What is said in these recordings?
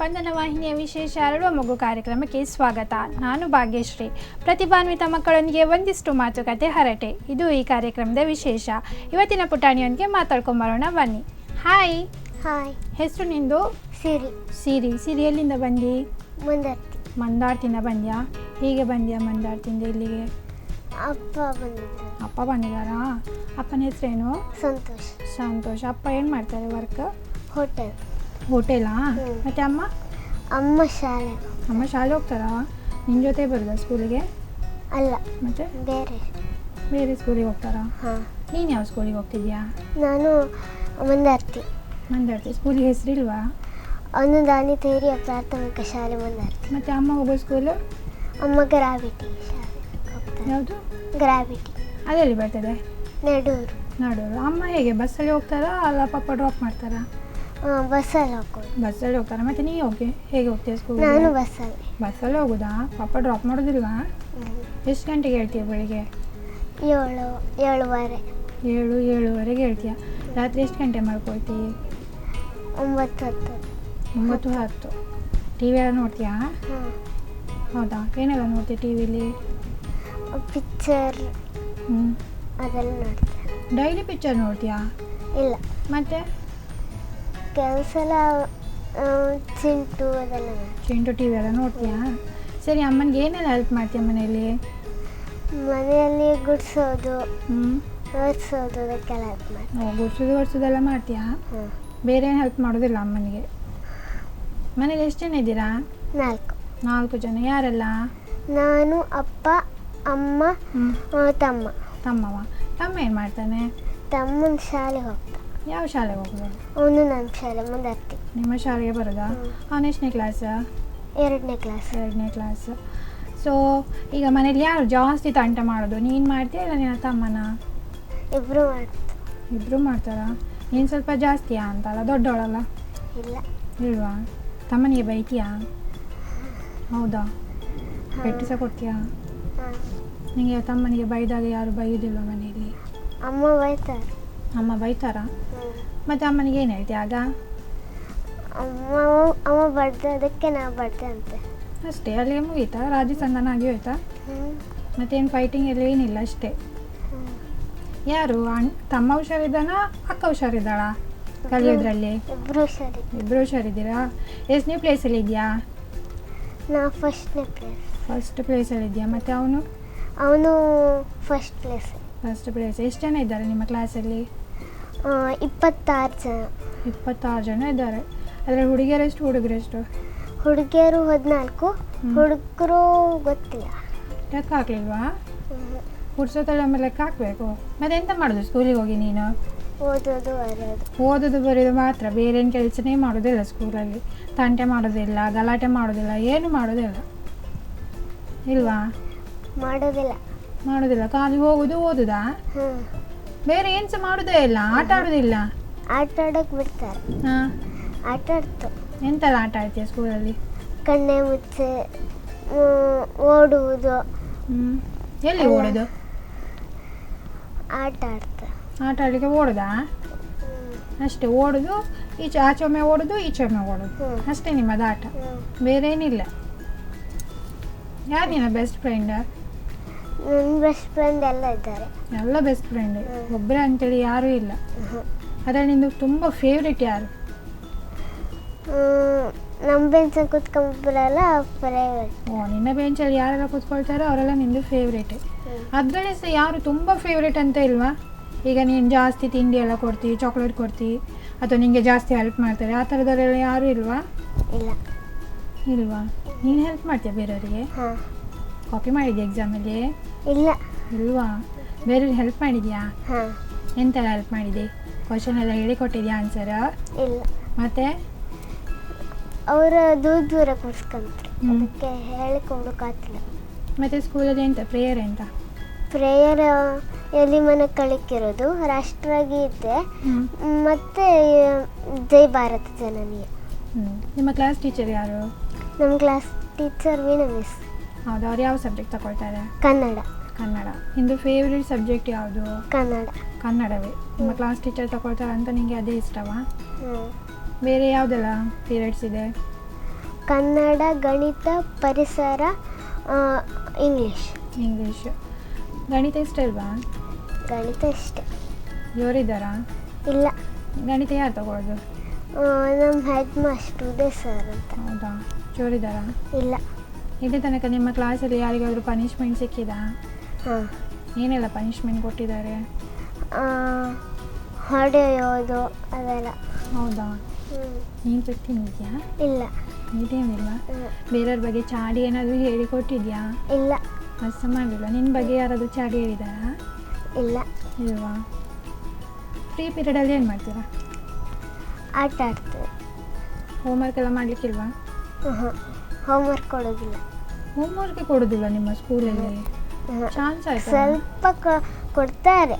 ಸ್ಪಂದನ ವಾಹಿನಿಯ ವಿಶೇಷ ಅರಳುವ ಮಗು ಕಾರ್ಯಕ್ರಮಕ್ಕೆ ಸ್ವಾಗತ. ನಾನು ಭಾಗ್ಯಶ್ರೀ. ಪ್ರತಿಭಾನ್ವಿತ ಮಕ್ಕಳೊಂದಿಗೆ ಒಂದಿಷ್ಟು ಮಾತುಕತೆ ಹರಟೆ, ಇದು ಈ ಕಾರ್ಯಕ್ರಮದ ವಿಶೇಷ. ಇವತ್ತಿನ ಪುಟಾಣಿಯೊಂದಿಗೆ ಮಾತಾಡ್ಕೊಂಬರೋಣ ಬನ್ನಿ. ಹಾಯ್. ಹಾಯ್. ಹೆಸರು ನಿಂದು? ಸಿರಿ. ಸಿರಿ ಎಲ್ಲಿಂದ ಬಂದಿ? ಮಂದಾರ್ತಿಂದ ಬಂದ್ಯಾ? ಹೀಗೆ ಬಂದ್ಯಾ ಮಂದಾರ್ತಿಂದ ಇಲ್ಲಿಗೆ? ಅಪ್ಪ ಬಂದಿದ್ದಾರಾ? ಅಪ್ಪನ ಹೆಸರೇನು? ಸಂತೋಷ್. ಅಪ್ಪ ಏನು ಮಾಡ್ತಾರೆ ವರ್ಕ್? ಹೋಟೆಲಾ? ಮತ್ತೆ ಅಮ್ಮ ಶಾಲೆ ಹೋಗ್ತಾರಾ? ನಿನ್ನ ಜೊತೆ ಬರೋದಾ ಸ್ಕೂಲಿಗೆ? ಅಲ್ಲ, ಮತ್ತೆ ಬೇರೆ ಸ್ಕೂಲಿಗೆ ಹೋಗ್ತಾರಾ? ನೀನು ಯಾವ ಸ್ಕೂಲಿಗೆ ಹೋಗ್ತಿದ್ಯಾ? ನಾನು ಮಂದಾರ್ತಿ. ಸ್ಕೂಲಿಗೆ ಹೆಸರಿಲ್ವಾ? ಅನುದಾನಿ ಹಿರಿಯ ಪ್ರಾಥಮಿಕ ಶಾಲೆ ಮಂದಾರ್ತಿ. ಮತ್ತೆ ಅಮ್ಮ ಹೋಗೋ ಸ್ಕೂಲು? ಅಮ್ಮ ಗ್ರಾವಿಟಿ ಶಾಲೆ. ಯಾವುದು? ಗ್ರಾವಿಟಿ. ಅದೆಲ್ಲಿ ಬರ್ತದೆ? ನಡೂರು. ಅಮ್ಮ ಹೇಗೆ ಬಸ್ಸಲ್ಲಿ ಹೋಗ್ತಾರಾ ಅಲ್ಲ ಪಪ್ಪ ಡ್ರಾಪ್ ಮಾಡ್ತಾರಾ? ಬಸ್ಸಲ್ಲಿ ಹೋಗ್ತಾರಾ? ಮತ್ತೆ ನೀ ಹೇಗೆ ಹೋಗ್ತೀಯ ಸ್ಕೂಲ್? ನಾನು ಬಸ್ಸಲ್ಲಿ ಹೋಗೋದಾ? ಪಪ್ಪ ಡ್ರಾಪ್ ಮಾಡೋದಿಲ್ವಾ? ಎಷ್ಟು ಗಂಟೆಗೆ ಹೇಳ್ತೀಯ ಬೆಳಿಗ್ಗೆ? 7:30 ಹೇಳ್ತೀಯ. ರಾತ್ರಿ ಎಷ್ಟು ಗಂಟೆ ಮಾಡ್ಕೊಳ್ತೀಯ? 9:10. ಟಿ ವಿ ಎಲ್ಲ ನೋಡ್ತೀಯಾ? ಹೌದಾ? ಏನೆಲ್ಲ ನೋಡ್ತೀಯ ಟಿ ವಿಲಿ? ಪಿಕ್ಚರ್ ಅದೆಲ್ಲ ನೋಡ್ತೀಯ? Daily picture ನೋಡ್ತೀಯಾ? ಇಲ್ಲ. ಮತ್ತೆ ಕೆಲಸಲ ಚಿಂಟು ಅದೆಲ್ಲ ಚಿಂಟು ಟಿ ವಿ ಎಲ್ಲ ನೋಡ್ತೀಯಾ? ಸರಿ, ಅಮ್ಮನಿಗೆ ಏನೆಲ್ಲ ಹೆಲ್ಪ್ ಮಾಡ್ತೀಯ ಮನೆಯಲ್ಲಿ ಗುಡಿಸೋದು, ಒರೆಸೋದು, ಅದಕ್ಕೆಲ್ಲ ಹೆಲ್ಪ್ ಮಾಡ್ತೀನಿ. ಗುಡಿಸೋದು ಒರೆಸೋದೆಲ್ಲ ಮಾಡ್ತೀಯಾ? ಬೇರೆ ಏನು ಹೆಲ್ಪ್ ಮಾಡೋದಿಲ್ಲ ಅಮ್ಮನಿಗೆ? ಮನೇಲಿ ಎಷ್ಟು ಜನ ಇದ್ದೀರಾ? 4 ಜನ. ಯಾರೆಲ್ಲ? ನಾನು, ಅಪ್ಪ, ಅಮ್ಮ, ತಮ್ಮ ಏನು ಮಾಡ್ತಾನೆ? ತಮ್ಮನ ಶಾಲೆಗೆ ಹೋಗ್ತಾನೆ. ಯಾವ ಶಾಲೆಗೆ ಹೋಗೋದು? ಅವನು ನನ್ನ ಶಾಲೆ ಮಂದಾರ್ತಿ. ನಿಮ್ಮ ಶಾಲೆಗೆ ಬರೋದಾ? ಅವನು ಎಷ್ಟನೇ ಕ್ಲಾಸ್? 2ನೇ ಕ್ಲಾಸ್. ಸೊ ಈಗ ಮನೇಲಿ ಯಾರು ಜಾಸ್ತಿ ತಂಟ ಮಾಡೋದು? ನೀನು ಮಾಡ್ತೀಯ ಇಲ್ಲ ನಿನ್ನ ತಮ್ಮನ? ಇಬ್ಬರು ಮಾಡ್ತಾರಾ? ನೀನು ಸ್ವಲ್ಪ ಜಾಸ್ತಿಯಾ ಅಂತಲ್ಲ, ದೊಡ್ಡವಳಲ್ಲ? ಇಲ್ವಾ? ತಮ್ಮನಿಗೆ ಬೈತೀಯಾ? ಹೌದಾ? ಪೆಟ್ಟು ಸಹ ಕೊಡ್ತೀಯಾ? ನಿಮಗೆ ತಮ್ಮನಿಗೆ ಬೈದಾಗ ಯಾರು ಬೈಯೋದಿಲ್ವ ಮನೆಯಲ್ಲಿ? ಅಮ್ಮ ಬೈತಾರಾ? ಮತ್ತೆ ಅಮ್ಮನಿಗೆ ಏನು ಹೇಳ್ತೀಯ ಆಗ? ಅಮ್ಮ ಬಡ್ದೆ, ಅದಕ್ಕೆ ನಾ ಬಡ್ದೆ ಅಂತೆ. ಅಷ್ಟೇ? ಅಲ್ಲಿಗೆ ಮುಗೀತಾ? ರಾಜಿ ಸಂಧಾನ ಆಗಿ ಹೋಯ್ತಾ? ಮತ್ತೇನು ಫೈಟಿಂಗ್ ಎಲ್ಲ ಏನಿಲ್ಲ, ಅಷ್ಟೇ? ಯಾರು ತಮ್ಮ ಹುಷಾರಿದ್ದಾನ ಅಕ್ಕ ಹುಷಾರಿದ್ದಾಳ ಕಲಿಯೋದ್ರಲ್ಲಿ? ಇಬ್ಬರು ಹುಷಾರಿದ್ದೀರಾ? ಎಷ್ಟನೇ ಪ್ಲೇಸಲ್ಲಿ ಇದೆಯಾ? ನಾ ಫಸ್ಟ್ ಪ್ಲೇಸಲ್ಲಿ ಇದೆಯಾ? ಮತ್ತು ಅವನು ಫಸ್ಟ್ ಪ್ಲೇಸ್. ಎಷ್ಟು ಜನ ಇದ್ದಾರೆ ನಿಮ್ಮ ಕ್ಲಾಸಲ್ಲಿ? 26 ಜನ ಇದ್ದಾರೆ. ಅದರಲ್ಲಿ ಹುಡುಗಿಯರೆಷ್ಟು ಹುಡುಗರೆಷ್ಟು? ಹುಡುಗಿಯರು 14, ಹುಡುಗರು ಗೊತ್ತಿಲ್ಲ. ಲೆಕ್ಕ ಹಾಕ್ಲಿಲ್ವಾ? ಹುಡ್ಸೋತಲ್ಲ ಆಮೇಲೆ ಲೆಕ್ಕ ಹಾಕಬೇಕು. ಮತ್ತೆ ಎಂತ ಮಾಡೋದು ಸ್ಕೂಲಿಗೆ ಹೋಗಿ ನೀನು? ಓದೋದು ಬರೆಯೋದು ಮಾತ್ರ, ಬೇರೆ ಏನು ಕೆಲಸನೇ ಮಾಡೋದಿಲ್ಲ ಸ್ಕೂಲಲ್ಲಿ. ತಂಟೆ ಮಾಡೋದಿಲ್ಲ, ಗಲಾಟೆ ಮಾಡೋದಿಲ್ಲ, ಏನು ಮಾಡೋದಿಲ್ಲ ಇಲ್ವಾ? ಮಾಡೋದಿಲ್ಲ. ಖಾಲಿ ಹೋಗೋದು, ಓದುದಾ? ಬೇರೆ ಏನು ಸಹ ಮಾಡೋದೇ ಇಲ್ಲ? ಆಟ ಆಡೋದಿಲ್ಲ? ಆಟ ಆಡೋಕೆ ಬಿಡ್ತಾರೆ. ಆಟ ಆಡ್ತು. ಎಂತೆಲ್ಲ ಆಟ ಆಡ್ತೀಯ ಸ್ಕೂಲಲ್ಲಿ? ಕಣ್ಣೆ ಮುಚ್ಚೆ, ಓಡುವುದು. ಎಲ್ಲಿ ಓಡೋದು? ಆಟ ಆಡಲಿಕ್ಕೆ ಓಡೋದಾ? ಅಷ್ಟೇ? ಓಡೋದು, ಆಚೆ ಒಮ್ಮೆ ಓಡೋದು, ಈಚೆ ಒಮ್ಮೆ ಓಡೋದು, ಅಷ್ಟೇ ನಿಮ್ಮದು ಆಟ? ಬೇರೆ ಏನಿಲ್ಲ? ಯಾರು ನಿನ್ನ ಬೆಸ್ಟ್ ಫ್ರೆಂಡ್? ನನ್ನ ಬೆಸ್ಟ್ ಫ್ರೆಂಡ್ ಎಲ್ಲ ಇದ್ದಾರೆ. ಎಲ್ಲ ಬೆಸ್ಟ್ ಫ್ರೆಂಡ್? ಒಬ್ಬರೇ ಅಂತೇಳಿ ಯಾರೂ ಇಲ್ಲ? ಅದರಲ್ಲಿ ನಿಂದು ತುಂಬ ಫೇವ್ರೇಟ್ ಯಾರು? ನಮ್ಮ ಬೆಂಚಲ್ಲಿ ಕೂತ್ಕೊಂಡ್ಬರಲ್ಲ, ನಿನ್ನ ಬೆಂಚಲ್ಲಿ ಯಾರೆಲ್ಲ ಕೂತ್ಕೊಳ್ತಾರೋ ಅವರೆಲ್ಲ ನಿಂದು ಫೇವ್ರೇಟೇ. ಅದರಲ್ಲಿ ಸಹ ಯಾರು ತುಂಬ ಫೇವ್ರೇಟ್ ಅಂತ ಇಲ್ವಾ? ಈಗ ನೀನು ಜಾಸ್ತಿ ತಿಂಡಿ ಎಲ್ಲ ಕೊಡ್ತೀವಿ, ಚಾಕ್ಲೇಟ್ ಕೊಡ್ತೀವಿ, ಅಥವಾ ನಿನಗೆ ಜಾಸ್ತಿ ಹೆಲ್ಪ್ ಮಾಡ್ತಾರೆ, ಆ ಥರದವರೆಲ್ಲ ಯಾರೂ ಇಲ್ವಾ? ಇಲ್ವಾ? ನೀನು ಹೆಲ್ಪ್ ಮಾಡ್ತೀಯ ಬೇರೆಯವರಿಗೆ? ಕಾಪಿ ಮಾಡಿದ್ಯಾ ಎಕ್ಸಾಮಲ್ಲಿ? ಇಲ್ವಾ? ಬೇರೆಯವ್ರಿಗೆ ಹೆಲ್ಪ್ ಮಾಡಿದ್ಯಾ? ಎಂತೆಲ್ಲ ಹೆಲ್ಪ್ ಮಾಡಿದೆ? ಕ್ವಶನ್ ಎಲ್ಲ ಹೇಳಿಕೊಟ್ಟಿದ್ಯಾ ಆನ್ಸರ್? ಇಲ್ಲ. ಮತ್ತೆ ಅವರ ದೂರ ಕೂರಿಸ್ಕೊಂಡ್ರು, ಅದಕ್ಕೆ ಹೇಳಿಕೊಡೋಕ್ಕಾಗ್ತಿಲ್ಲ. ಮತ್ತು ಸ್ಕೂಲಲ್ಲಿ ಎಂತ ಪ್ರೇಯರ್ ಎಂತ? ಪ್ರೇಯರ್ ಎಲ್ಲಿ ಮನೆ ಕಳಿಕಿರೋದು, ರಾಷ್ಟ್ರಗೀತೆ, ಮತ್ತು ಜೈ ಭಾರತ ಜನನೀಯ. ನಿಮ್ಮ ಕ್ಲಾಸ್ ಟೀಚರ್ ಯಾರು? ನಮ್ಮ ಕ್ಲಾಸ್ ಟೀಚರ್ ವೀಣಾ ಮಿಸ್. ಹೌದಾ? ಅವ್ರು ಯಾವ ಸಬ್ಜೆಕ್ಟ್ ತಗೊಳ್ತಾರೆ? ಕನ್ನಡ. ನಿಂದು ಫೇವ್ರೇಟ್ ಸಬ್ಜೆಕ್ಟ್ ಯಾವುದು? ಕನ್ನಡವೇ. ನಿಮ್ಮ ಕ್ಲಾಸ್ ಟೀಚರ್ ತಗೊಳ್ತಾರೆ ಅಂತ ನಿಮಗೆ ಅದೇ ಇಷ್ಟವಾ? ಬೇರೆ ಯಾವುದೆಲ್ಲ ಪೀರಿಯಡ್ಸ್ ಇದೆ? ಕನ್ನಡ, ಗಣಿತ, ಪರಿಸರ, ಇಂಗ್ಲೀಷ್. ಇಂಗ್ಲೀಷ್. ಗಣಿತ ಇಷ್ಟ ಇಲ್ವಾ? ಗಣಿತ ಇಷ್ಟ. ಜೋರಿದ್ದಾರಾ? ಇಲ್ಲ, ಗಣಿತ ಯಾರು ತಗೊಳ್ಳೋದು? ನಮ್ಮ ಹೆಡ್ ಮಾಸ್ಟರ್ ಉದಯ್ ಸರ್ ಅಂತ. ಹೌದಾ? ಜೋರಿದ್ದಾರಾ? ಇಲ್ಲ. ಇಲ್ಲಿ ತನಕ ನಿಮ್ಮ ಕ್ಲಾಸಲ್ಲಿ ಯಾರಿಗಾದರೂ ಪನಿಷ್ಮೆಂಟ್ ಸಿಕ್ಕಿದಾ? ಹಾಂ. ಏನೆಲ್ಲ ಪನಿಷ್ಮೆಂಟ್ ಕೊಟ್ಟಿದ್ದಾರೆ? ಹೊಡೆಯೋದು ಅದೆಲ್ಲ. ಹೌದಾ? ನೀನು ತಿಂದಿದ್ಯಾ? ಇಲ್ಲ. ಇದೇನಿಲ್ಲ. ಬೇರೆಯವ್ರ ಬಗ್ಗೆ ಚಾಡಿ ಏನಾದರೂ ಹೇಳಿಕೊಟ್ಟಿದ್ಯಾ? ಇಲ್ಲ. ಅರ್ಥ ಮಾಡಲಿಲ್ಲ. ನಿನ್ನ ಬಗ್ಗೆ ಯಾರಾದರೂ ಚಾಡಿ ಹೇಳಿದಾರಾ? ಇಲ್ಲ. ಇಲ್ವಾ? ಫ್ರೀ ಪೀರಿಯಡಲ್ಲಿ ಏನು ಮಾಡ್ತೀರಾ? ಆಟ ಆಡ್ತೇವೆ. ಹೋಮ್ವರ್ಕ್ ಎಲ್ಲ ಮಾಡಲಿಕ್ಕಿಲ್ವಾ? ಹೋಮ್ವರ್ಕ್ ಕೊಡೋದಿಲ್ಲ. ಹೋಮ್ವರ್ಕ್ ಕೊಡೋದಿಲ್ಲ ನಿಮ್ಮ ಸ್ಕೂಲಲ್ಲಿ? ಚಾನ್ಸ್ ಆಯ್ತು. ಸ್ವಲ್ಪ ಕೊಡ್ತಾರೆ.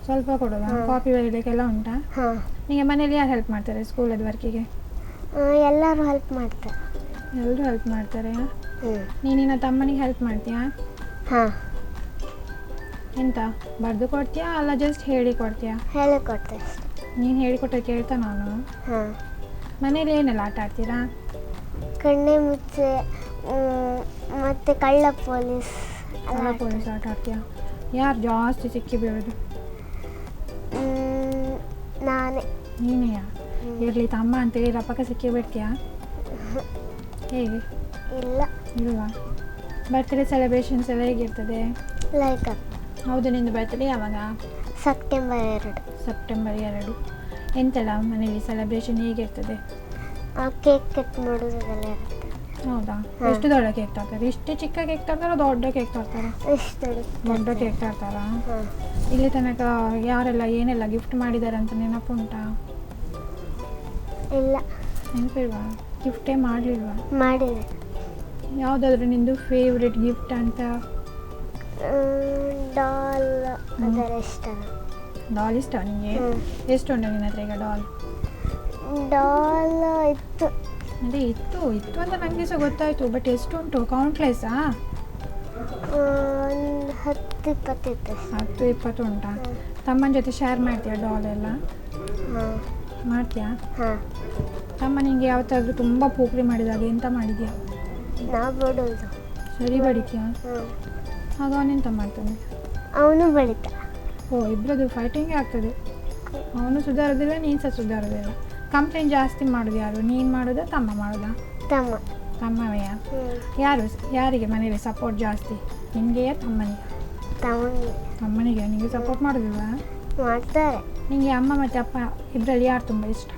ಸ್ವಲ್ಪ ಕೊಡೋದಾ? ಕಾಪಿ ಬರೀಲಿಕ್ಕೆಲ್ಲ ಉಂಟಾ? ಹಾಂ. ನಿಮಗೆ ಮನೇಲಿ ಯಾರು ಹೆಲ್ಪ್ ಮಾಡ್ತಾರೆ ಸ್ಕೂಲದ ವರ್ಕಿಗೆ? ಎಲ್ಲರೂ ಹೆಲ್ಪ್ ಮಾಡ್ತಾರೆ. ಎಲ್ಲರೂ ಹೆಲ್ಪ್ ಮಾಡ್ತಾರೆ. ನೀನು ನಿನ್ನ ತಮ್ಮನಿಗೆ ಹೆಲ್ಪ್ ಮಾಡ್ತೀಯಾ? ಹಾಂ. ಎಂತ ಬರೆದು ಕೊಡ್ತೀಯಾ ಅಲ್ಲ ಜಸ್ಟ್ ಹೇಳಿ ಕೊಡ್ತೀಯಾ? ಹೇಳಿಕೊಡ್ತೇವೆ. ನೀನು ಹೇಳಿಕೊಟ್ಟರೆ ಕೇಳ್ತಾನ ಅವನು? ಹಾಂ. ಮನೇಲಿ ಏನೆಲ್ಲ ಆಟ ಆಡ್ತೀರಾ? ಕಣ್ಣೆ ಮುಚ್ಚೆ ಮತ್ತು ಕಳ್ಳ ಪೊಲೀಸ್. ಕಳ್ಳ ಪೊಲೀಸ್ ಆಟ ಆಡ್ತೀಯಾ? ಯಾರು ಜಾಸ್ತಿ ಸಿಕ್ಕಿ ಬೀಳೋದು? ನಾನೇ. ನೀನೆಯಾ? ಇರಲಿ ತಮ್ಮ ಅಂತೇಳಿ ರಪ್ಪಕ್ಕೆ ಸಿಕ್ಕಿ ಬಿಡ್ತೀಯಾ? ಹೇಗೆ? ಇಲ್ಲ. ಇಲ್ವಾ? ಬರ್ತ್ಡೇ ಸೆಲೆಬ್ರೇಷನ್ಸ್ ಎಲ್ಲ ಹೇಗಿರ್ತದೆ? ಲೈಕ್ ಹೌದು, ನಿಂದು ಬರ್ತ್ಡೇ ಯಾವಾಗ? ಸೆಪ್ಟೆಂಬರ್ 2. ಸೆಪ್ಟೆಂಬರ್ 2. ಎಂತೆಲ್ಲ ಮನೇಲಿ ಸೆಲೆಬ್ರೇಷನ್ ಹೇಗಿರ್ತದೆ? ಕೇಕ್ ಕಟ್ ಮಾಡೋದೆಲ್ಲ ಇರುತ್ತೆ. ಹೌದಾ? ಎಷ್ಟು ದೊಡ್ಡ ಕೇಕ್ ತರ್ತಾರೆ? ಇಷ್ಟು ಚಿಕ್ಕ ಕೇಕ್ ತರ್ತಾರೋ ದೊಡ್ಡ ಕೇಕ್ ತರ್ತಾರ? ಎಷ್ಟು ದೊಡ್ಡ ಕೇಕ್ ತರ್ತಾರಾ? ಹಾಂ. ಇಲ್ಲಿ ತನಕ ಯಾರೆಲ್ಲ ಏನೆಲ್ಲ ಗಿಫ್ಟ್ ಮಾಡಿದ್ದಾರೆ ಅಂತ ನೆನಪುಂಟಾ? ಇಲ್ಲ. ನೆನಪಿಲ್ವಾ? ಗಿಫ್ಟೇ ಮಾಡಲಿಲ್ವಾ? ಮಾಡಿದೆ. ಯಾವುದಾದ್ರೂ ನಿಂದು ಫೇವ್ರೆಟ್ ಗಿಫ್ಟ್ ಅಂತ? ಡಾಲ್ ಅದರ ಇಷ್ಟ. ಡಾಲ್ ಇಷ್ಟ ನಿಮಗೆ? ಎಷ್ಟು ಉಂಟು ನಿನ್ನ ಹತ್ರ ಈಗ ಡಾಲ್? ಡಾಲ್ ಇತ್ತು. ಅದೇ ಇತ್ತು ಅಂತ ನನಗೆ ಸಹ ಗೊತ್ತಾಯಿತು, ಬಟ್ ಎಷ್ಟು ಉಂಟು? ಕೌಂಟ್ಲೆಸ್ಸಾ? 10-20 ಇತ್ತು. 10-20 ಉಂಟಾ? ತಮ್ಮನ ಜೊತೆ ಶೇರ್ ಮಾಡ್ತೀಯಾ ಡಾಲ್ ಎಲ್ಲ? ಹಾಂ. ಮಾಡ್ತೀಯಾ? ಹಾಂ. ತಮ್ಮ ನಿಂಗೆ ಯಾವತ್ತಾದ್ರೂ ತುಂಬ ಪೋಖ್ರಿ ಮಾಡಿದಾಗ ಎಂತ ಮಾಡಿದ್ಯಾ? ನಾ ಬಡೋದು. ಸರಿ ಬಡಿತೀಯಾ? ಆಗ ಅವನೆಂತ ಮಾಡ್ತಾನೆ? ಅವನು ಬಡಿತ. ಓ, ಇಬ್ಬರದು ಫೈಟಿಂಗೇ ಆಗ್ತದೆ. ಅವನು ಸುಧಾರೋದಿಲ್ಲ, ನೀನು ಸಹ ಸುಧಾರೋದಿಲ್ಲ. ಕಂಪ್ಲೇಂಟ್ ಜಾಸ್ತಿ ಮಾಡೋದು ಯಾರು? ನೀನು ಮಾಡೋದಾ ತಮ್ಮ ಮಾಡೋದಾ? ತಮ್ಮ. ತಮ್ಮವೇ? ಯಾರಿಗೆ ಮನೇಲಿ ಸಪೋರ್ಟ್ ಜಾಸ್ತಿ, ನಿನಗೆಯಾ ತಮ್ಮನಿಗೆ? ತಮ್ಮನಿಗೆ. ತಮ್ಮನಿಗೆ. ನಿಮಗೆ ಸಪೋರ್ಟ್ ಮಾಡೋದಿಲ್ವಾ? ಮಾಡ್ತಾರೆ. ನಿಮಗೆ ಅಮ್ಮ ಮತ್ತು ಅಪ್ಪ ಇಬ್ಬರಲ್ಲಿ ಯಾರು ತುಂಬ ಇಷ್ಟ?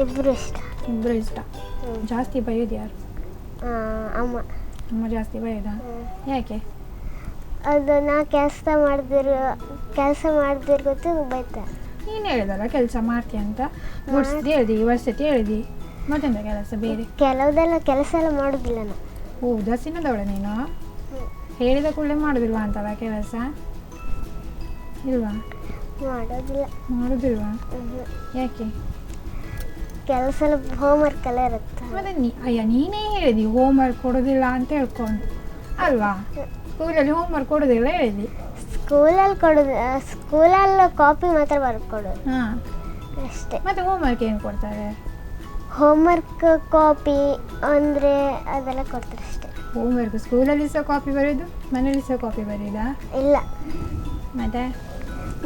ಇಬ್ಬರು ಇಷ್ಟ. ಇಬ್ಬರು ಇಷ್ಟ. ಜಾಸ್ತಿ ಬೈಯೋದು ಯಾರು? ಅಮ್ಮ. ಅಮ್ಮ ಜಾಸ್ತಿ ಬೈಯೋದಾ? ಯಾಕೆ? ಅದು ನಾ ಕೆಲಸ ಮಾಡ್ದಿರ್ ಗೊತ್ತು ಬೈತಾರೆ. ನೀನು ಹೇಳಿದಲ್ಲ ಕೆಲಸ ಮಾಡ್ತೀಯ ಅಂತ. ಗುಡ್ಸ್ದು ಹೇಳಿದಿ, ವರ್ಷತಿ ಹೇಳಿದಿ, ಮತ್ತೆಂತ ಕೆಲಸ ಬೇರೆ? ಕೆಲಸ ಎಲ್ಲ ಮಾಡೋದಿಲ್ಲ ನಾ. ಓ, ದಸಿನದವಳ ನೀನು? ಹೇಳಿದ ಕೂಡಲೇ ಮಾಡೋದಿಲ್ವಾ ಅಂತವ ಕೆಲಸ? ಇಲ್ವಾ? ಮಾಡೋದಿಲ್ವಾ? ಯಾಕೆ? ಕೆಲಸ ಎಲ್ಲ ಹೋಮ್ವರ್ಕ್ ಎಲ್ಲ ಇರುತ್ತೆ. ಮತ್ತೆ ನೀನೇ ಹೇಳಿದಿ ಹೋಮ್ವರ್ಕ್ ಕೊಡೋದಿಲ್ಲ ಅಂತ ಹೇಳ್ಕೊಂಡು, ಅಲ್ವಾ? ಸ್ಕೂಲಲ್ಲಿ ಹೋಮ್ವರ್ಕ್ ಕೊಡೋದಿಲ್ಲ ಹೇಳಿದಿ. ಸ್ಕೂಲಲ್ಲಿ ಕಾಪಿ ಮಾತ್ರ ಬರ್ಕೊಡೋದು. ಹಾಂ, ಅಷ್ಟೇ. ಮತ್ತೆ ಹೋಮ್ವರ್ಕ್ ಏನು ಕೊಡ್ತಾರೆ? ಹೋಮ್ವರ್ಕ್ ಕಾಪಿ ಅಂದರೆ ಅದೆಲ್ಲ ಕೊಡ್ತಾರೆ ಅಷ್ಟೇ. ಹೋಮ್ವರ್ಕ್ ಸ್ಕೂಲಲ್ಲಿ ಸಹ ಕಾಪಿ ಬರೆಯೋದು, ಮನೇಲಿ ಸಹ ಕಾಪಿ ಬರೆಯೋದಾ? ಇಲ್ಲ.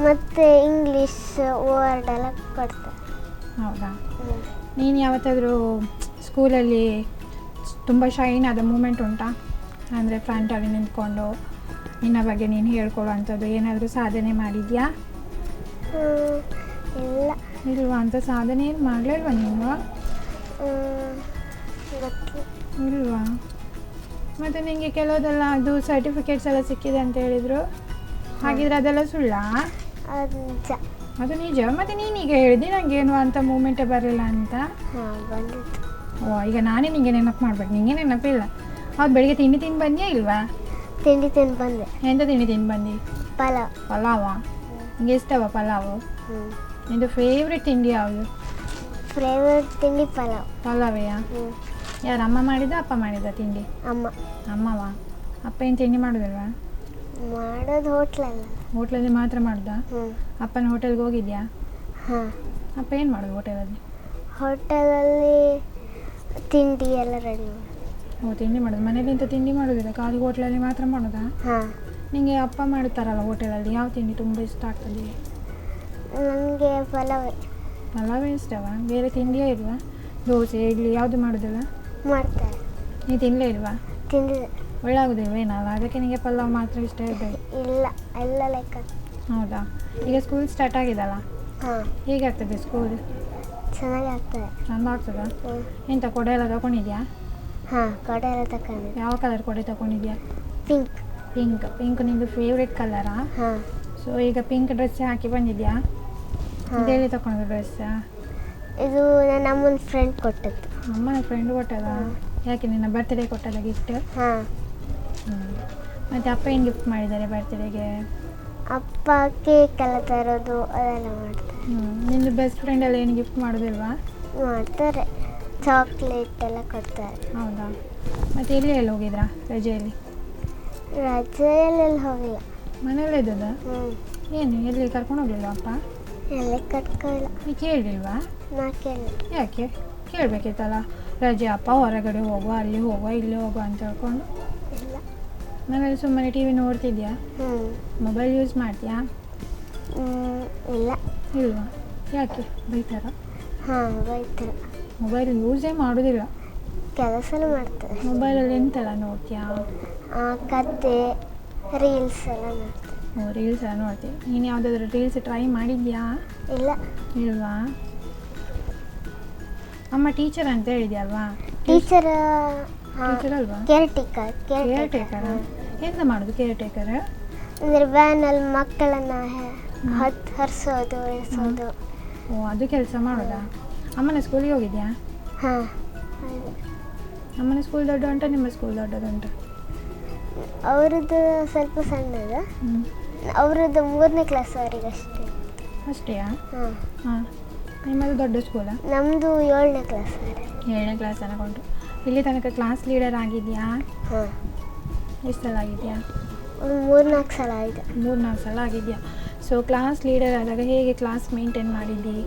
ಮತ್ತೆ ಇಂಗ್ಲೀಷ್ ವರ್ಡ್ ಎಲ್ಲ ಕೊಡ್ತಾರೆ. ಹೌದಾ? ನೀನು ಯಾವತ್ತಾದರೂ ಸ್ಕೂಲಲ್ಲಿ ತುಂಬ ಶೈನ್ ಆದ ಮೂಮೆಂಟ್ ಉಂಟಾ? ಅಂದರೆ ಫ್ರಂಟಲ್ಲಿ ನಿಂತ್ಕೊಂಡು ನಿನ್ನ ಬಗ್ಗೆ ನೀನು ಹೇಳ್ಕೊಳ್ಳೋ ಅಂಥದ್ದು ಏನಾದರೂ ಸಾಧನೆ ಮಾಡಿದ್ಯಾ? ಇಲ್ಲ. ಇಲ್ವಾ? ಅಂತ ಸಾಧನೆ ಏನು ಮಾಡಲಿಲ್ವಾ ನೀವು? ಇಲ್ವಾ? ಮತ್ತು ನಿಮಗೆ ಕೆಲವುದೆಲ್ಲ ಅದು ಸರ್ಟಿಫಿಕೇಟ್ಸ್ ಎಲ್ಲ ಸಿಕ್ಕಿದೆ ಅಂತ ಹೇಳಿದರು, ಹಾಗಿದ್ರೆ ಅದೆಲ್ಲ ಸುಳ್ಳಾ? ಅದು ನಿಜ. ಮತ್ತು ನೀನೀಗ ಹೇಳಿದೆ ನನಗೇನು ಅಂತ ಮೂಮೆಂಟೇ ಬರಲಿಲ್ಲ ಅಂತ. ಓ, ಈಗ ನಾನೇ ನಿಂಗೆ ನೆನಪು ಮಾಡ್ಬೇಕು, ನಿಂಗೆ ನೆನಪಿಲ್ಲ. ಹೌದು, ಬೆಳಿಗ್ಗೆ ತಿಂಡಿ ತಿಂದು ಬಂದ್ಯಾ ಇಲ್ವಾ? ತಿಂಡಿ ತಿಂದು ಬಂದೆ. ಎಂತ ತಿಂಡಿ ತಿಂದು ಬಂದು? ಪಲಾವಾ? ನಿಂಗೆ ಇಷ್ಟವಾ ಪಲಾವು? ನಿಂದು ಫೇವ್ರೆಟ್ ತಿಂಡಿ ಯಾವುದು? ಫೇವ್ರೆಟ್ ತಿಂಡಿ ಪಲಾವೆಯಾ? ಯಾರು ಅಮ್ಮ ಮಾಡಿದ ಅಪ್ಪ ಮಾಡಿದ ತಿಂಡಿ? ಅಮ್ಮವಾ? ಅಪ್ಪ ಏನು ತಿಂಡಿ ಮಾಡೋದಿಲ್ವಾ? ಮಾಡೋದು ಹೋಟ್ಲಲ್ಲಿ ಮಾತ್ರ ಮಾಡೋದಾ? ಅಪ್ಪನ ಹೋಟೆಲ್ಗೆ ಹೋಗಿದ್ಯಾ? ಹಾಂ. ಅಪ್ಪ ಏನು ಮಾಡೋದು ಹೋಟೆಲಲ್ಲಿ? ತಿಂಡಿ ಎಲ್ಲ ರೆಡಿ ಮಾಡಿ. ಓ, ತಿಂಡಿ ಮಾಡೋದು. ಮನೇಲಿ ಇಂಥ ತಿಂಡಿ ಮಾಡೋದಿಲ್ಲ, ಖಾಲಿ ಹೋಟ್ಲಲ್ಲಿ ಮಾತ್ರ ಮಾಡೋದಾ? ಹಾಂ, ನಿಮಗೆ ಅಪ್ಪ ಮಾಡುತ್ತಾರಲ್ಲ ಹೋಟೆಲಲ್ಲಿ, ಯಾವ ತಿಂಡಿ ತುಂಬ ಇಷ್ಟ ಆಗ್ತದೆ? ನನಗೆ ಪಲಾವೇ ಪಲಾವೇ ಇಷ್ಟವಾ? ಬೇರೆ ತಿಂಡಿಯೇ ಇಲ್ವಾ? ದೋಸೆ, ಇಡ್ಲಿ ಯಾವುದು ಮಾಡೋದಿಲ್ಲ? ಮಾಡ್ತಾರೆ. ನೀವು ತಿನ್ನಲೇ ಇಲ್ವಾ? ತಿಂದಿದೆ. ಒಳ್ಳಾಗೋದಿಲ್ವೇನಲ್ಲ, ಅದಕ್ಕೆ ನಿಮಗೆ ಪಲಾವ್ ಮಾತ್ರ ಇಷ್ಟ ಇರಬೇಕು. ಇಲ್ಲ, ಎಲ್ಲ ಲೆಕ್ಕ. ಹೌದಾ? ಈಗ ಸ್ಕೂಲ್ ಸ್ಟಾರ್ಟ್ ಆಗಿದಲ್ಲ, ಹಾಂ, ಹೇಗಾಗ್ತದೆ ಸ್ಕೂಲ್? ಚೆನ್ನಾಗಿ ಆಗ್ತದೆ. ಚಂದ ಆಗ್ತದಾ? ಹ್ಞೂ. ಎಂಥ ಕೊಡೆ ಎಲ್ಲ ತಗೊಂಡಿದ್ಯಾ? ಹಾಂ, ಕೊಡೆ ಎಲ್ಲ ತಗೊಂಡೆ. ಯಾವ ಕಲರ್ ಕೊಡೆ ತಗೊಂಡಿದ್ಯಾ? ಪಿಂಕ್. ಪಿಂಕ್ ನಿಂದು ಫೇವ್ರೆಟ್ ಕಲರಾ? ಹಾಂ. ಸೊ ಈಗ ಪಿಂಕ್ ಡ್ರೆಸ್ ಹಾಕಿ ಬಂದಿದ್ಯಾ? ಹಾಂ. ಇದೆಲ್ಲಿ ತಗೊಂಡು ಡ್ರೆಸ್? ಇದು ನನ್ನ ಅಮ್ಮನ ಫ್ರೆಂಡ್ ಕೊಟ್ಟದ್ದು. ಅಮ್ಮನ ಫ್ರೆಂಡ್ ಕೊಟ್ಟದ? ಯಾಕೆ ನಿನ್ನ ಬರ್ತ್ಡೇ ಕೊಟ್ಟದ ಗಿಫ್ಟ್? ಹಾಂ. ಮತ್ತು ಅಪ್ಪ ಏನು ಗಿಫ್ಟ್ ಮಾಡಿದ್ದಾರೆ ಬರ್ತ್ಡೇಗೆ? ಅಪ್ಪ ಕೇಕ್ ಎಲ್ಲ ತರೋದು ಅದೆಲ್ಲ ಮಾಡ್ತಾರೆ. ನಿಂದು ಬೆಸ್ಟ್ ಫ್ರೆಂಡ್ ಎಲ್ಲ ಏನು ಗಿಫ್ಟ್ ಮಾಡೋದಿಲ್ವಾ? ಮಾಡ್ತಾರೆ, ಚಾಕ್ಲೇಟ್ ಎಲ್ಲ ಕೊಡ್ತಾರೆ. ಹೌದಾ? ಮತ್ತು ಎಲ್ಲಿ ಎಲ್ಲ ಹೋಗಿದ್ರಾ ರಜೆಯಲ್ಲಿ? ರಜೆಯಲ್ಲೆಲ್ಲ ಹೋಗಿಲ್ಲ, ಮನೆಯಲ್ಲೇ ಇದ್ದದ? ಏನು ಎಲ್ಲಿ ಕರ್ಕೊಂಡು ಹೋಗಲಿಲ್ಲ ಅಪ್ಪ? ಎಲ್ಲಿ ಕಟ್ಕೊಳ್ಳಿಲ್ಲ. ನೀ ಕೇಳಲಿಲ್ವಾ? ನಾ ಕೇಳಿ. ಯಾಕೆ? ಕೇಳಬೇಕಿತ್ತಲ್ಲ, ರಜೆ ಅಪ್ಪ ಹೊರಗಡೆ ಹೋಗುವ, ಅಲ್ಲಿ ಹೋಗುವ, ಇಲ್ಲಿ ಹೋಗುವ ಅಂತ ಹೇಳ್ಕೊಂಡು. ಇಲ್ಲ. ಮನೇಲಿ ಸುಮ್ಮನೆ ಟಿ ವಿ ನೋಡ್ತಿದ್ಯಾ? ಮೊಬೈಲ್ ಯೂಸ್ ಮಾಡ್ತೀಯಾ? ಇಲ್ಲ. ಇಲ್ವಾ? ಯಾಕೆ ಬೈತಾರ? ಹಾಂ, ಬೈತಾರೆ. ಮೊಬೈಲ್ ಯೂಸೇ ಮಾಡೋದಿಲ್ಲ. ಕೆಲಸನೂ ಮಾಡ್ತಾರೆ. ಮೊಬೈಲಲ್ಲಿ ಎಂತೆಲ್ಲ ನೋಡ್ತೀಯಾ? ಕತೆ, ರೀಲ್ಸ್ ಎಲ್ಲ ಮಾಡ್ತಾರೆ. ಓ, ರೀಲ್ಸ್ ಎಲ್ಲ ನೋಡ್ತೀವಿ. ನೀನು ಯಾವುದಾದ್ರೂ ರೀಲ್ಸ್ ಟ್ರೈ ಮಾಡಿದ್ಯಾ? ಇಲ್ಲ. ಇಲ್ವಾ? ಅಮ್ಮ ಟೀಚರ್ ಅಂತ ಹೇಳಿದ್ಯಲ್ವಾ? ಟೀಚರ್ ಟೀಚರ್ ಅಲ್ವಾ? Care taker. ಕೇರ್ ಟೇಕರ್ ಎಂತ ಮಾಡೋದು ಕೇರ್ ಟೇಕರ್? ಅಂದರೆ ವ್ಯಾನಲ್ಲಿ ಮಕ್ಕಳನ್ನು ಹರಿಸೋದು, ಇಳಿಸೋದು. ಓ, ಅದು ಕೆಲಸ ಮಾಡೋದಾ? ಅಮ್ಮನ ಸ್ಕೂಲಿಗೆ ಹೋಗಿದ್ಯಾ? ಹಾಂ. ಅಮ್ಮನ ಸ್ಕೂಲ್ ದೊಡ್ಡ ಉಂಟಾ, ನಿಮ್ಮ ಸ್ಕೂಲ್ ದೊಡ್ಡದುಂಟು? ಅವ್ರದ್ದು ಸ್ವಲ್ಪ ಸಣ್ಣದು. ಅವ್ರದ್ದು 3ನೇ ಕ್ಲಾಸ್ವರೆಗೆ ಅಷ್ಟೇ. ಅಷ್ಟೇಯಾ? ಹಾಂ. ಹಾಂ. ನಿಮ್ಮದು ದೊಡ್ಡ ಸ್ಕೂಲಾ? ನಮ್ಮದು 7ನೇ ಕ್ಲಾಸ್ವರೆಗೆ. 7ನೇ ಕ್ಲಾಸ್ ತನಕೊಂಡು. ಇಲ್ಲಿ ತನಕ ಕ್ಲಾಸ್ ಲೀಡರ್ ಆಗಿದೆಯಾ? ಹಾಂ. ಎಷ್ಟು ಸಲ ಆಗಿದೆಯಾ? ಒಂದು 3-4 ಸಲ ಆಗಿದೆ. 3-4 ಸಲ ಆಗಿದೆಯಾ? ಸೊ ಕ್ಲಾಸ್ ಲೀಡರ್ ಆದಾಗ ಹೇಗೆ ಕ್ಲಾಸ್ ಮೇಂಟೈನ್ ಮಾಡಿದ್ದಿ?